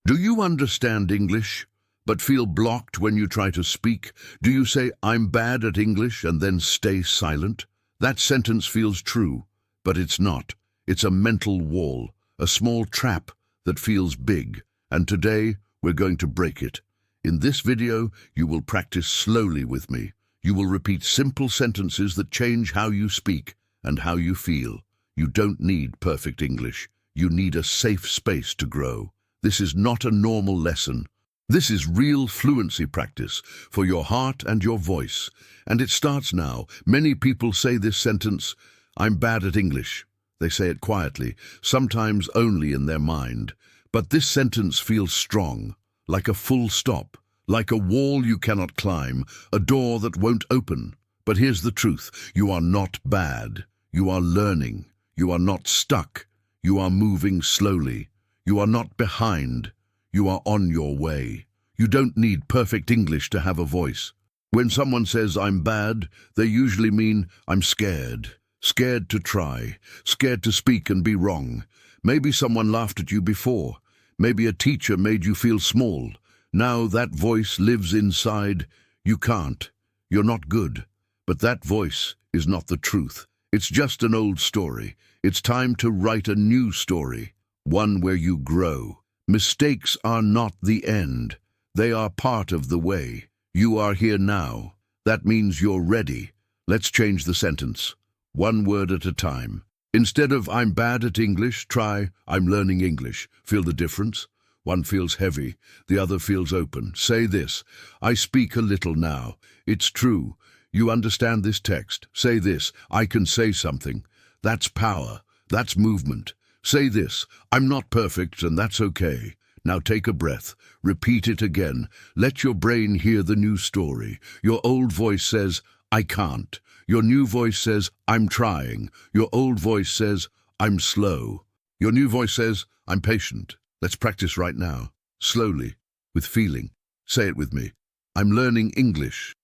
Do you understand English, but feel blocked when you try to speak? Do you say, "I'm bad at English," and then stay silent? That sentence feels true, but it's not. It's a mental wall, a small trap that feels big, and today we're going to break it. In this video, you will practice slowly with me. You will repeat simple sentences that change how you speak and how you feel. You don't need perfect English. You need a safe space to grow. This is not a normal lesson. This is real fluency practice for your heart and your voice. And it starts now. Many people say this sentence, "I'm bad at English." They say it quietly, sometimes only in their mind. But this sentence feels strong, like a full stop, like a wall you cannot climb, a door that won't open. But here's the truth. You are not bad. You are learning. You are not stuck. You are moving slowly. You are not behind. You are on your way. You don't need perfect English to have a voice. When someone says, "I'm bad," they usually mean, "I'm scared. Scared to try. Scared to speak and be wrong." Maybe someone laughed at you before. Maybe a teacher made you feel small. Now that voice lives inside. You can't. You're not good. But that voice is not the truth. It's just an old story. It's time to write a new story, one where you grow. Mistakes are not the end. They are part of the way. You are here now. That means you're ready. Let's change the sentence, one word at a time. Instead of "I'm bad at English," try "I'm learning English." Feel the difference? One feels heavy, the other feels open. Say this, "I speak a little now." It's true. You understand this text. Say this, "I can say something." That's power. That's movement. Say this, "I'm not perfect, and that's okay." Now take a breath. Repeat it again. Let your brain hear the new story. Your old voice says, "I can't." Your new voice says, "I'm trying." Your old voice says, "I'm slow." Your new voice says, "I'm patient." Let's practice right now. Slowly, with feeling. Say it with me. I'm learning English.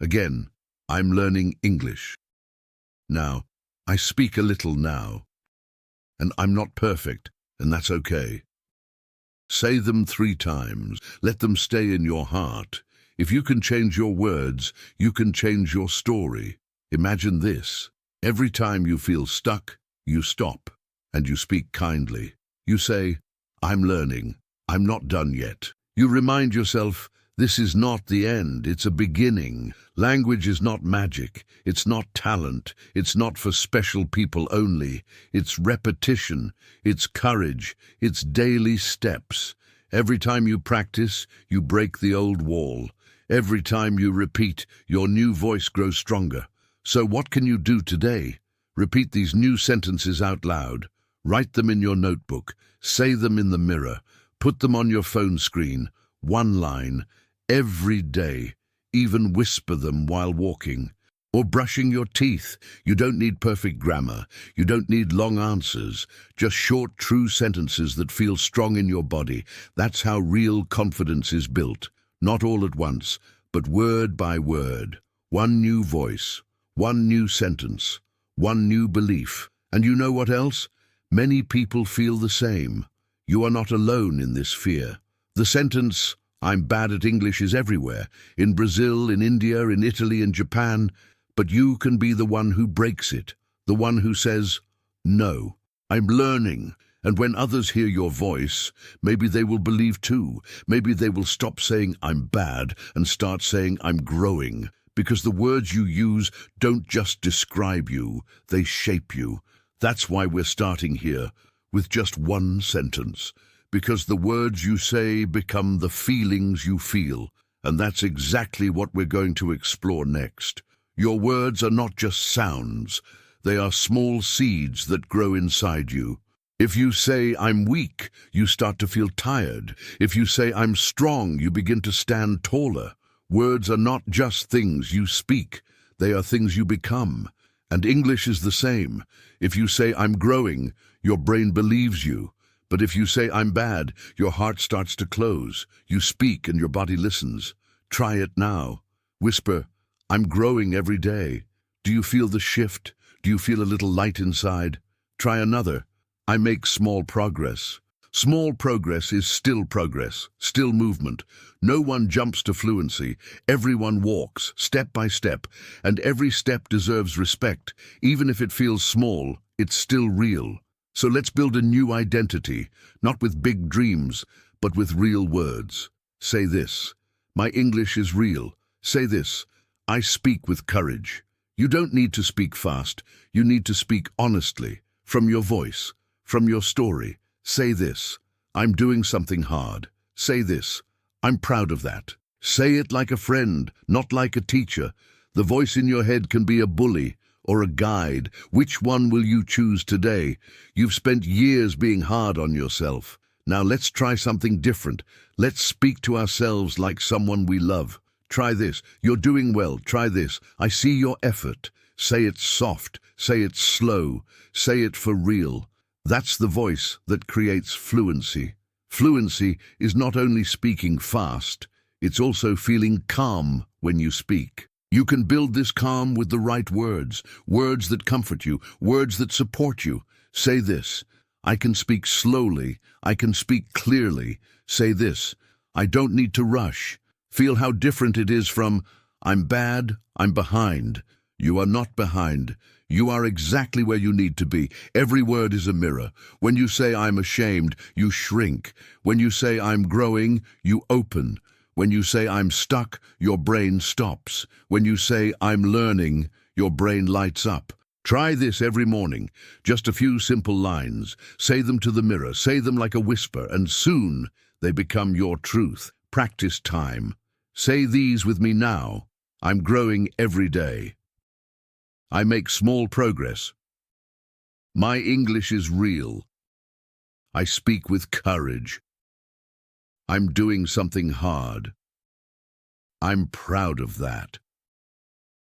Again, I'm learning English. Now, I speak a little now. And I'm not perfect, and that's okay. Say them 3 times. Let them stay in your heart. If you can change your words, you can change your story. Imagine this. Every time you feel stuck, you stop, and you speak kindly. You say, "I'm learning. I'm not done yet." You remind yourself, this is not the end, it's a beginning. Language is not magic. It's not talent. It's not for special people only. It's repetition. It's courage. It's daily steps. Every time you practice, you break the old wall. Every time you repeat, your new voice grows stronger. So what can you do today? Repeat these new sentences out loud. Write them in your notebook. Say them in the mirror. Put them on your phone screen. One line. Every day. Even whisper them while walking or brushing your teeth. You don't need perfect grammar. You don't need long answers. Just short, true sentences that feel strong in your body. That's how real confidence is built. Not all at once, but word by word. One new voice, one new sentence, one new belief. And you know what else? Many people feel the same. You are not alone in this fear. The sentence, "I'm bad at English," is everywhere. In Brazil, in India, in Italy, in Japan. But you can be the one who breaks it. The one who says, "No, I'm learning." And when others hear your voice, maybe they will believe too. Maybe they will stop saying, "I'm bad," and start saying, "I'm growing." Because the words you use don't just describe you, they shape you. That's why we're starting here, with just one sentence. Because the words you say become the feelings you feel. And that's exactly what we're going to explore next. Your words are not just sounds. They are small seeds that grow inside you. If you say, "I'm weak," you start to feel tired. If you say, "I'm strong," you begin to stand taller. Words are not just things you speak. They are things you become. And English is the same. If you say, "I'm growing," your brain believes you. But if you say, "I'm bad," your heart starts to close. You speak and your body listens. Try it now. Whisper, "I'm growing every day." Do you feel the shift? Do you feel a little light inside? Try another. "I make small progress." Small progress is still progress, still movement. No one jumps to fluency. Everyone walks, step by step, and every step deserves respect. Even if it feels small, it's still real. So let's build a new identity, not with big dreams, but with real words. Say this: my English is real. Say this: I speak with courage. You don't need to speak fast. You need to speak honestly, from your voice, from your story. Say this: I'm doing something hard. Say this: I'm proud of that. Say it like a friend, not like a teacher. The voice in your head can be a bully or a guide. Which one will you choose today? You've spent years being hard on yourself. Now let's try something different. Let's speak to ourselves like someone we love. Try this: you're doing well. Try this: I see your effort. Say it soft. Say it slow. Say it for real. That's the voice that creates fluency. Fluency is not only speaking fast, it's also feeling calm when you speak. You can build this calm with the right words, words that comfort you, words that support you. Say this: I can speak slowly, I can speak clearly. Say this: I don't need to rush. Feel how different it is from I'm bad, I'm behind. You are not behind. You are exactly where you need to be. Every word is a mirror. When you say I'm ashamed, you shrink. When you say I'm growing, you open. When you say I'm stuck, your brain stops. When you say I'm learning, your brain lights up. Try this every morning. Just a few simple lines. Say them to the mirror. Say them like a whisper, and soon they become your truth. Practice time. Say these with me now. I'm growing every day. I make small progress. My English is real. I speak with courage. I'm doing something hard. I'm proud of that.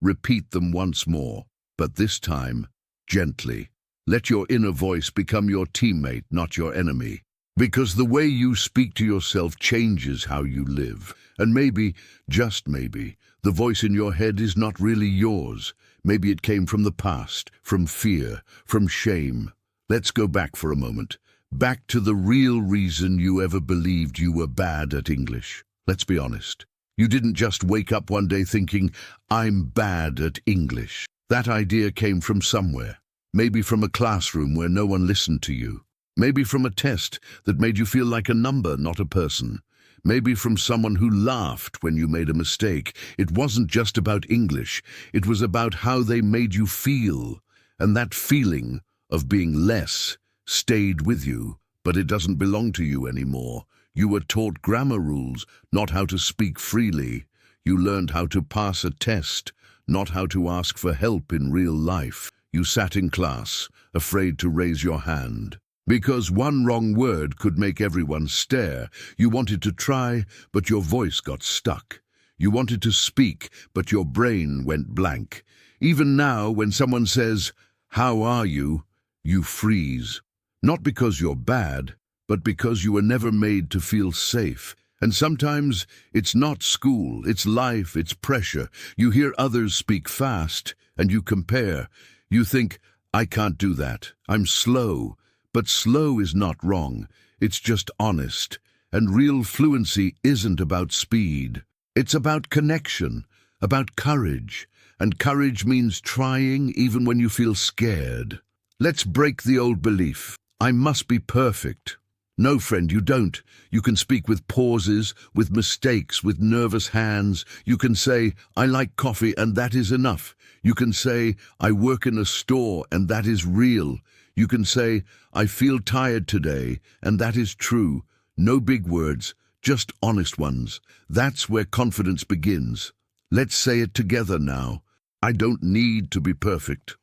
Repeat them once more, but this time, gently. Let your inner voice become your teammate, not your enemy. Because the way you speak to yourself changes how you live. And maybe, just maybe, the voice in your head is not really yours. Maybe it came from the past, from fear, from shame. Let's go back for a moment. Back to the real reason you ever believed you were bad at English. Let's be honest. You didn't just wake up one day thinking, I'm bad at English. That idea came from somewhere. Maybe from a classroom where no one listened to you. Maybe from a test that made you feel like a number, not a person. Maybe from someone who laughed when you made a mistake. It wasn't just about English. It was about how they made you feel. And that feeling of being less stayed with you, but it doesn't belong to you anymore. You were taught grammar rules, not how to speak freely. You learned how to pass a test, not how to ask for help in real life. You sat in class, afraid to raise your hand. Because one wrong word could make everyone stare. You wanted to try, but your voice got stuck. You wanted to speak, but your brain went blank. Even now, when someone says, "How are you?" you freeze. Not because you're bad, but because you were never made to feel safe. And sometimes it's not school, it's life, it's pressure. You hear others speak fast, and you compare. You think, I can't do that, I'm slow. But slow is not wrong, it's just honest. And real fluency isn't about speed. It's about connection, about courage. And courage means trying even when you feel scared. Let's break the old belief. I must be perfect. No, friend, you don't. You can speak with pauses, with mistakes, with nervous hands. You can say, I like coffee, and that is enough. You can say, I work in a store, and that is real. You can say, I feel tired today, and that is true. No big words, just honest ones. That's where confidence begins. Let's say it together now. I don't need to be perfect.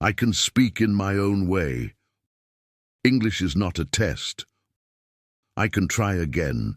I can speak in my own way. English is not a test. I can try again.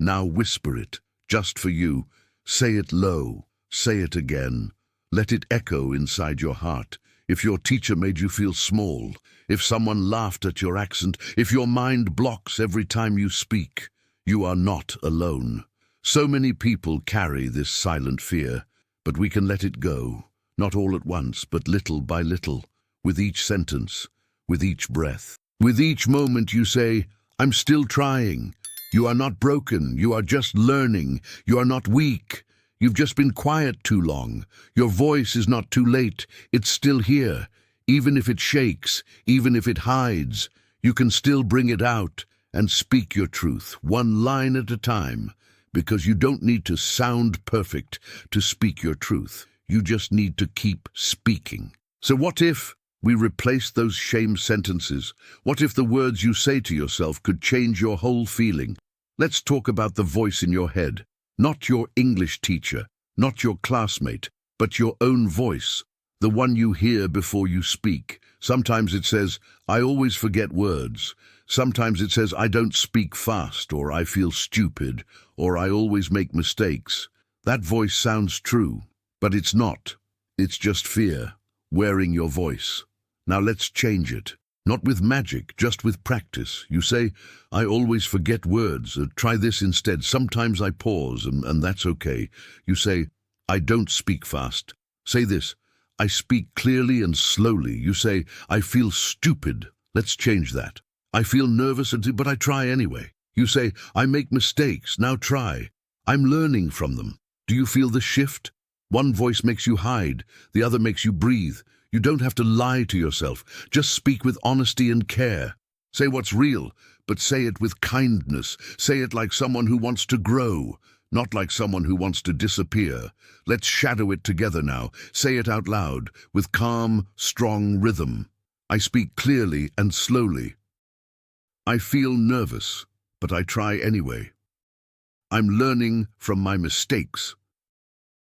Now whisper it, just for you. Say it low. Say it again. Let it echo inside your heart. If your teacher made you feel small, if someone laughed at your accent, if your mind blocks every time you speak, you are not alone. So many people carry this silent fear, but we can let it go, not all at once, but little by little, with each sentence, with each breath. With each moment you say, I'm still trying. You are not broken, you are just learning. You are not weak. You've just been quiet too long. Your voice is not too late. It's still here. Even if it shakes, even if it hides, you can still bring it out and speak your truth, one line at a time, because you don't need to sound perfect to speak your truth. You just need to keep speaking. So what if we replace those shame sentences? What if the words you say to yourself could change your whole feeling? Let's talk about the voice in your head. Not your English teacher, not your classmate, but your own voice. The one you hear before you speak. Sometimes it says, I always forget words. Sometimes it says, I don't speak fast, or I feel stupid, or I always make mistakes. That voice sounds true, but it's not. It's just fear, wearing your voice. Now let's change it. Not with magic, just with practice. You say, I always forget words. Try this instead. Sometimes I pause, and that's okay. You say, I don't speak fast. Say this, I speak clearly and slowly. You say, I feel stupid. Let's change that. I feel nervous, but I try anyway. You say, I make mistakes. Now try. I'm learning from them. Do you feel the shift? One voice makes you hide. The other makes you breathe. You don't have to lie to yourself. Just speak with honesty and care. Say what's real, but say it with kindness. Say it like someone who wants to grow, not like someone who wants to disappear. Let's shadow it together now. Say it out loud, with calm, strong rhythm. I speak clearly and slowly. I feel nervous, but I try anyway. I'm learning from my mistakes.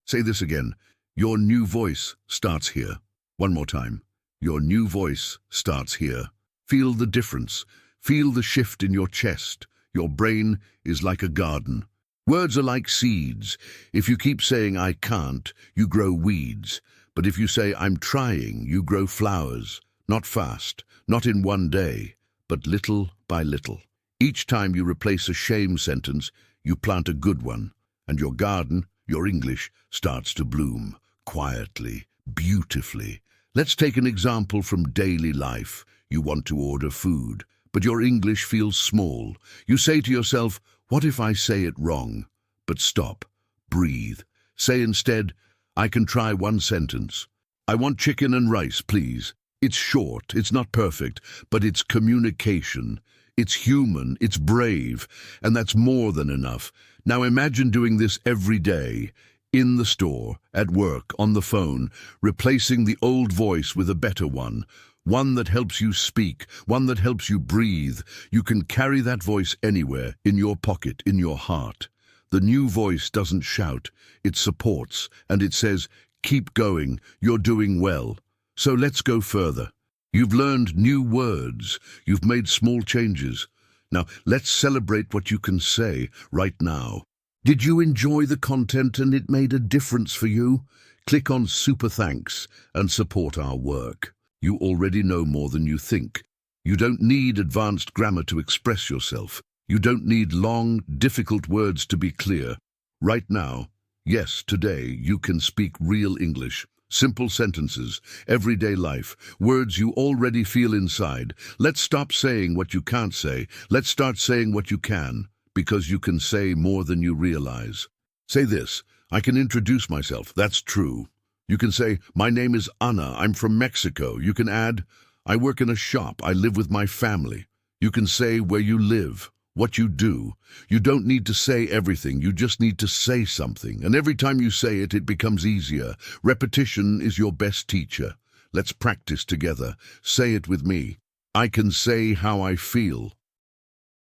Say this again. Your new voice starts here. One more time. Your new voice starts here. Feel the difference. Feel the shift in your chest. Your brain is like a garden. Words are like seeds. If you keep saying, I can't, you grow weeds. But if you say, I'm trying, you grow flowers. Not fast, not in one day, but little by little. Each time you replace a shame sentence, you plant a good one. And your garden, your English, starts to bloom. Quietly, beautifully. Let's take an example from daily life. You want to order food, but your English feels small. You say to yourself, what if I say it wrong? But stop. Breathe. Say instead, I can try one sentence. I want chicken and rice, please. It's short, it's not perfect, but it's communication. It's human, it's brave, and that's more than enough. Now imagine doing this every day. In the store, at work, on the phone, replacing the old voice with a better one that helps you speak, one that helps you breathe. You can carry that voice anywhere, in your pocket, in your heart. The new voice doesn't shout, it supports, and it says, keep going, you're doing well. So let's go further. You've learned new words, you've made small changes. Now let's celebrate what you can say right now. Did you enjoy the content and it made a difference for you? Click on Super Thanks and support our work. You already know more than you think. You don't need advanced grammar to express yourself. You don't need long, difficult words to be clear. Right now, yes, today, you can speak real English. Simple sentences, everyday life, words you already feel inside. Let's stop saying what you can't say. Let's start saying what you can. Because you can say more than you realize. Say this, I can introduce myself, that's true. You can say, my name is Anna, I'm from Mexico. You can add, I work in a shop, I live with my family. You can say where you live, what you do. You don't need to say everything, you just need to say something. And every time you say it, it becomes easier. Repetition is your best teacher. Let's practice together. Say it with me. I can say how I feel.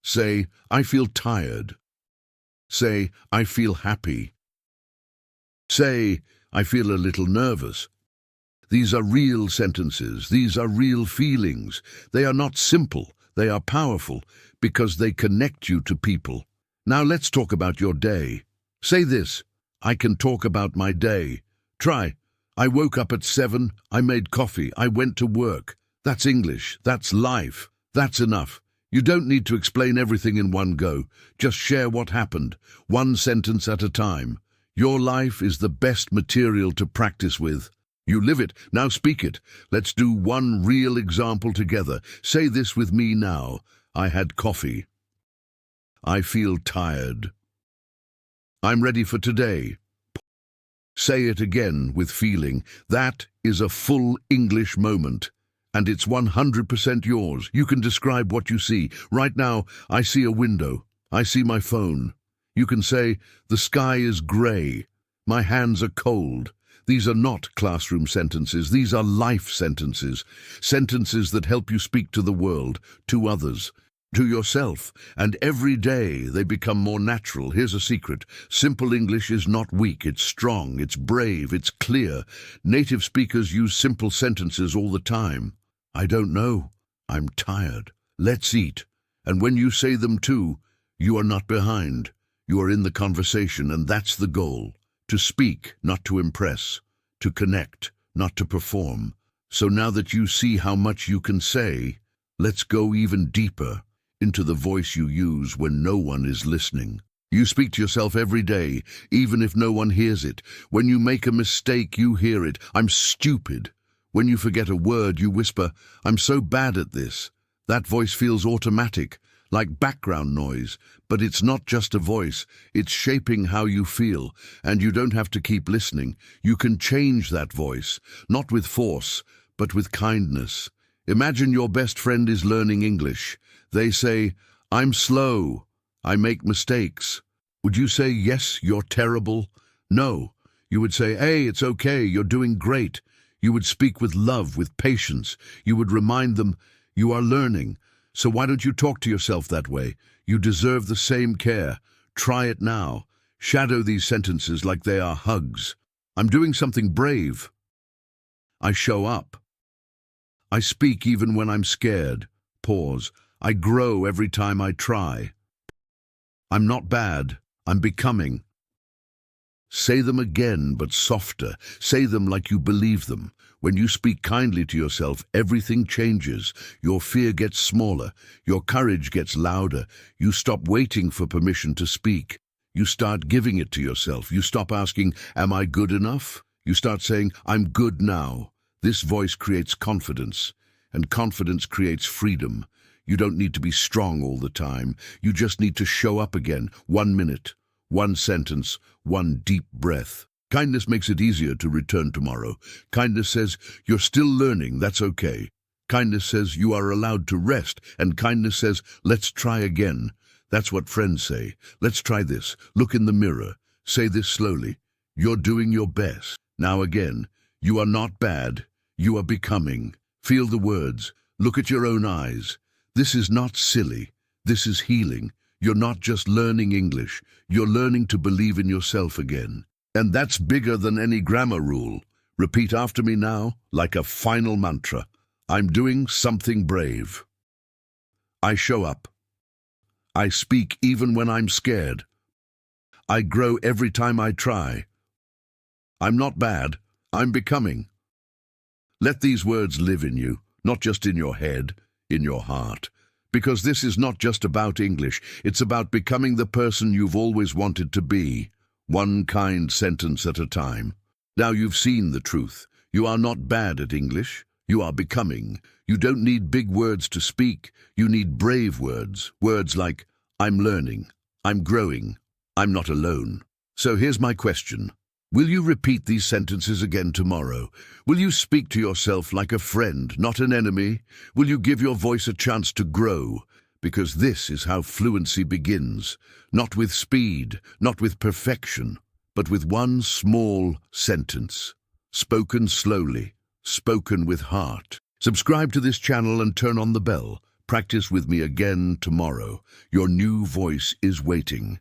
Say, I feel tired. Say, I feel happy. Say, I feel a little nervous. These are real sentences. These are real feelings. They are not simple. They are powerful because they connect you to people. Now let's talk about your day. Say this, I can talk about my day. Try, I woke up at 7, I made coffee, I went to work. That's English. That's life. That's enough. You don't need to explain everything in one go. Just share what happened, one sentence at a time. Your life is the best material to practice with. You live it, now speak it. Let's do one real example together. Say this with me now. I had coffee. I feel tired. I'm ready for today. Say it again with feeling. That is a full English moment. And it's 100% yours. You can describe what you see. Right now, I see a window. I see my phone. You can say, the sky is grey. My hands are cold. These are not classroom sentences. These are life sentences. Sentences that help you speak to the world, to others, to yourself. And every day they become more natural. Here's a secret. Simple English is not weak. It's strong. It's brave. It's clear. Native speakers use simple sentences all the time. I don't know. I'm tired. Let's eat. And when you say them too, you are not behind. You are in the conversation, and that's the goal. To speak, not to impress. To connect, not to perform. So now that you see how much you can say, let's go even deeper into the voice you use when no one is listening. You speak to yourself every day, even if no one hears it. When you make a mistake, you hear it. I'm stupid. When you forget a word, you whisper, I'm so bad at this. That voice feels automatic, like background noise, but it's not just a voice, it's shaping how you feel, and you don't have to keep listening. You can change that voice, not with force, but with kindness. Imagine your best friend is learning English. They say, I'm slow, I make mistakes. Would you say, yes, you're terrible? No. You would say, hey, it's okay, you're doing great. You would speak with love, with patience. You would remind them, you are learning. So why don't you talk to yourself that way? You deserve the same care. Try it now. Shadow these sentences like they are hugs. I'm doing something brave. I show up. I speak even when I'm scared. Pause. I grow every time I try. I'm not bad. I'm becoming. Say them again, but softer. Say them like you believe them. When you speak kindly to yourself, everything changes. Your fear gets smaller. Your courage gets louder. You stop waiting for permission to speak. You start giving it to yourself. You stop asking, am I good enough? You start saying, I'm good now. This voice creates confidence, and confidence creates freedom. You don't need to be strong all the time. You just need to show up again. 1 minute. One sentence, one deep breath. Kindness makes it easier to return tomorrow. Kindness says, you're still learning, that's okay. Kindness says, you are allowed to rest. And kindness says, let's try again. That's what friends say. Let's try this. Look in the mirror. Say this slowly. You're doing your best. Now again, you are not bad. You are becoming. Feel the words. Look at your own eyes. This is not silly. This is healing. You're not just learning English, you're learning to believe in yourself again. And that's bigger than any grammar rule. Repeat after me now, like a final mantra. I'm doing something brave. I show up. I speak even when I'm scared. I grow every time I try. I'm not bad, I'm becoming. Let these words live in you, not just in your head, in your heart. Because this is not just about English, it's about becoming the person you've always wanted to be, one kind sentence at a time. Now you've seen the truth. You are not bad at English, you are becoming. You don't need big words to speak, you need brave words. Words like, I'm learning, I'm growing, I'm not alone. So here's my question. Will you repeat these sentences again tomorrow? Will you speak to yourself like a friend, not an enemy? Will you give your voice a chance to grow? Because this is how fluency begins. Not with speed, not with perfection, but with one small sentence. Spoken slowly, spoken with heart. Subscribe to this channel and turn on the bell. Practice with me again tomorrow. Your new voice is waiting.